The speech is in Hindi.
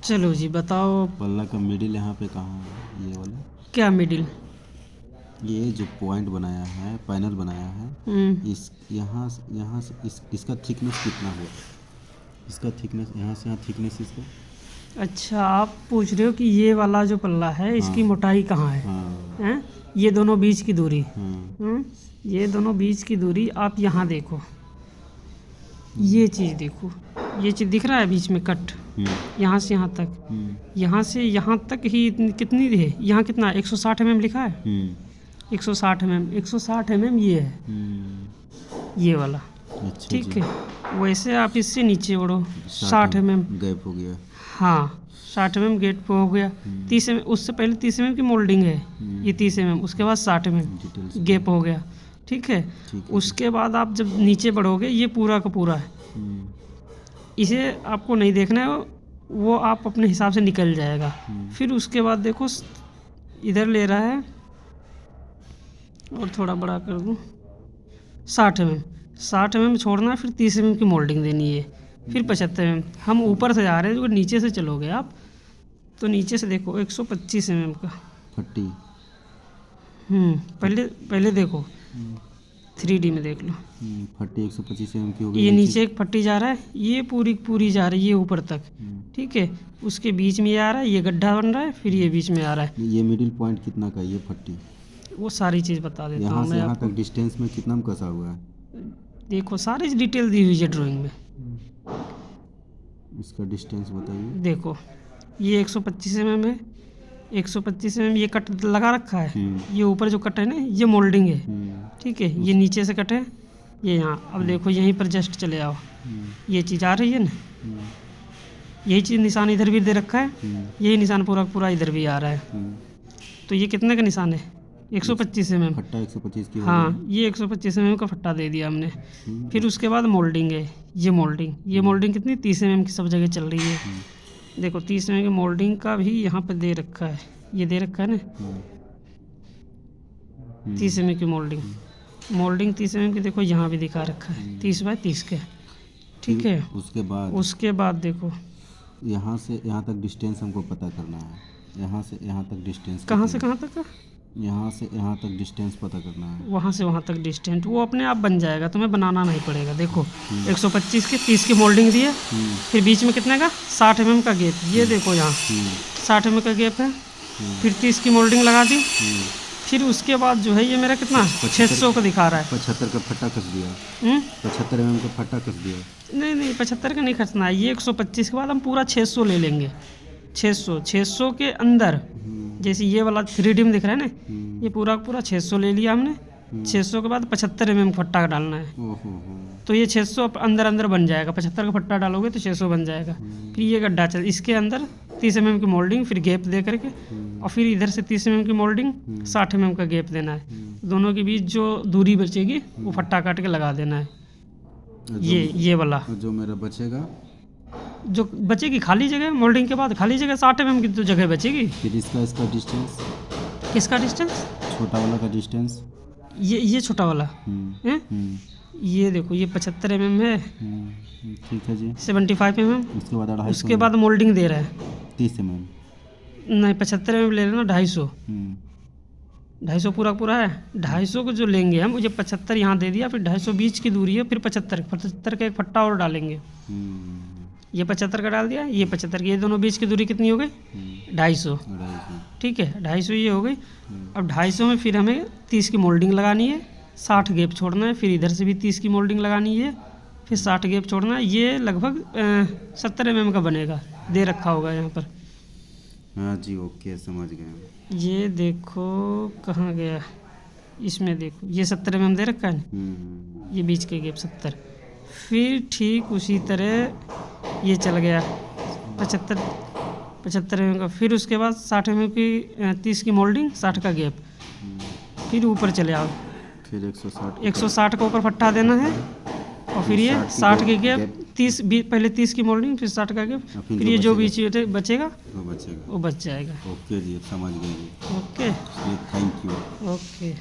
चलो जी बताओ। पल्ला का मिडिल यहाँ पे कहाँ है, ये वाला? क्या मिडिल? ये जो पॉइंट बनाया है, पैनल बनाया है, इस यहाँ से इसका थिकनेस कितना हुआ? इसका थिकनेस यहाँ से यहाँ थिकनेस इसका। अच्छा, आप पूछ रहे हो कि ये वाला जो पल्ला है इसकी हाँ। मोटाई कहाँ है? हाँ। हैं? ये दोनों बीच की दूरी। हाँ। ये दोनों बीच की दूरी आप यहाँ देखो, ये चीज़ देखो, ये चीज़ दिख रहा है बीच में कट, यहाँ से यहाँ तक, यहाँ से यहाँ तक ही कितनी है? यहाँ कितना 160 mm लिखा है। 160 mm, 160 mm ये है, ये वाला। अच्छा ठीक जी। है, वैसे आप इससे नीचे बढ़ो, 60 mm गैप हो गया। हाँ, 60 mm गेट पे हो गया। 30 mm, उससे पहले 30 mm की मोल्डिंग है, ये 30 mm, उसके बाद 60 mm गैप हो गया। ठीक है, उसके बाद आप जब नीचे बढ़ोगे ये पूरा का पूरा है, इसे आपको नहीं देखना है, वो आप अपने हिसाब से निकल जाएगा। फिर उसके बाद देखो इधर ले रहा है, और थोड़ा बड़ा कर दूँ, 60 mm, 60 mm छोड़ना है, फिर 30 mm की मोल्डिंग देनी है, फिर 75 mm। हम ऊपर से जा रहे हैं, जो नीचे से चलोगे आप तो नीचे से देखो 125 mm का फट्टी। पहले देखो 3D में देख लो, फट्टी 125 mm की हो गई। ये नीचे एक पट्टी जा रहा है, ये पूरी जा रही है ये ऊपर तक। ठीक है, उसके बीच में ये आ रहा है, ये गड्ढा बन रहा है, फिर ये बीच में आ रहा है। ये मिडिल पॉइंट कितना का है ये फट्टी? वो सारी चीज़ बता देता यहाँ हूँ से मैं यहाँ आपको। तक डिस्टेंस में कितना में कसा हुआ है? देखो सारी डिटेल दी हुई है ड्राइंग में। इसका डिस्टेंस बताइए। देखो ये 125 mm है, 125 mm ये कट लगा रखा है, ये ऊपर जो कट है ना ये मोल्डिंग है। ठीक है, ये नीचे से कट है, ये यहाँ। अब देखो यहीं पर जस्ट चले आओ, ये चीज़ आ रही है ना, यही चीज़ निशान इधर भी दे रखा है, यही निशान पूरा इधर भी आ रहा है। तो ये कितने का निशान है? 125 mm। फट्टा 125 की हो हाँ, गई। ये 125 mm का फट्टा दे दिया हमने। फिर उसके बाद मोल्डिंग है, ये मोल्डिंग कितनी 30 mm की सब जगह चल रही है। देखो 30 mm की मोल्डिंग का भी यहाँ पे दे रखा है, ये दे रखा है ना 30 mm की मोल्डिंग 30 mm की। देखो यहाँ भी दिखा रखा है 30 बाय 30 के। ठीक है, उसके बाद देखो यहाँ से यहाँ तक डिस्टेंस हमको पता करना है। यहाँ से यहाँ तक डिस्टेंस कहाँ से कहाँ तक? यहाँ से यहाँ तक डिस्टेंस पता करना है। वहाँ से वहाँ तक डिस्टेंस वो अपने आप बन जाएगा, तुम्हें बनाना नहीं पड़ेगा। देखो 125 के 30 की मोल्डिंग दी है, फिर बीच में कितने का 60 mm का गैप, ये देखो यहाँ 60 mm का गैप है, फिर 30 की मोल्डिंग लगा दी। फिर उसके बाद जो है ये मेरा कितना 600 का दिखा रहा है। 75 का फट्टा कस दिया। 75 mm का फट्टा कस दिया। नहीं 75 का नहीं खसना है, ये 125 के बाद हम पूरा 600 ले लेंगे। 600 के अंदर जैसे ये वाला 3D में दिख रहा है ना, ये पूरा 600 ले लिया हमने। 600 के बाद 75 mm फट्टा डालना है, तो ये 600 अंदर बन जाएगा। 75 का फट्टा डालोगे तो 600 बन जाएगा। फिर ये गड्ढा चल, इसके अंदर 30 mm की मोल्डिंग, फिर गैप दे करके, और फिर इधर से 30 mm की मोल्डिंग, 60 mm का गैप देना है। दोनों के बीच जो दूरी बचेगी वो फट्टा काट के लगा देना है। ये वाला जो मेरा बचेगा, जो बचेगी खाली जगह, मोल्डिंग के बाद खाली जगह 60 mm की तो जगह बचेगी। फिर इसका डिस्टेंस, किसका डिस्टेंस? छोटा वाला का डिस्टेंस, ये छोटा वाला है, ये देखो ये 75 mm है। ठीक है जी। 75 mm, उसके बाद मोल्डिंग दे रहा है 30 mm। नहीं 75 mm ले लेना, 250 250 पूरा है। 250 को जो लेंगे हम, मुझे 75 यहाँ दे दिया, फिर 250 बीच की दूरी है, फिर 75 का एक फट्टा और डालेंगे। ये 75 का डाल दिया, ये 75 की, ये दोनों बीच की दूरी कितनी हो गई? 250। ठीक है, 250 ये हो गई। अब 250 में फिर हमें 30 की मोल्डिंग लगानी है, 60 गैप छोड़ना है, फिर इधर से भी 30 की मोल्डिंग लगानी है, फिर 60 गैप छोड़ना है। ये लगभग 70 mm का बनेगा, दे रखा होगा यहाँ पर। हाँ जी, ओके, समझ गए। ये देखो कहाँ गया, इसमें देखो ये 70 mm दे रखा है, ये बीच के गैप 70। फिर ठीक उसी तरह ये चल गया 75 mm का, फिर उसके बाद 60 mm की 30 की मोल्डिंग, 60 का गैप, फिर ऊपर चले आओ, फिर 160 का ऊपर फट्टा देना है, और फिर ये 60 के गैप 30, पहले 30 की मोल्डिंग, फिर 60 का गैप, फिर ये जो बीच बचेगा वो बच जाएगा। ओके जी, समझ गए जी। Okay, thank you. ओके।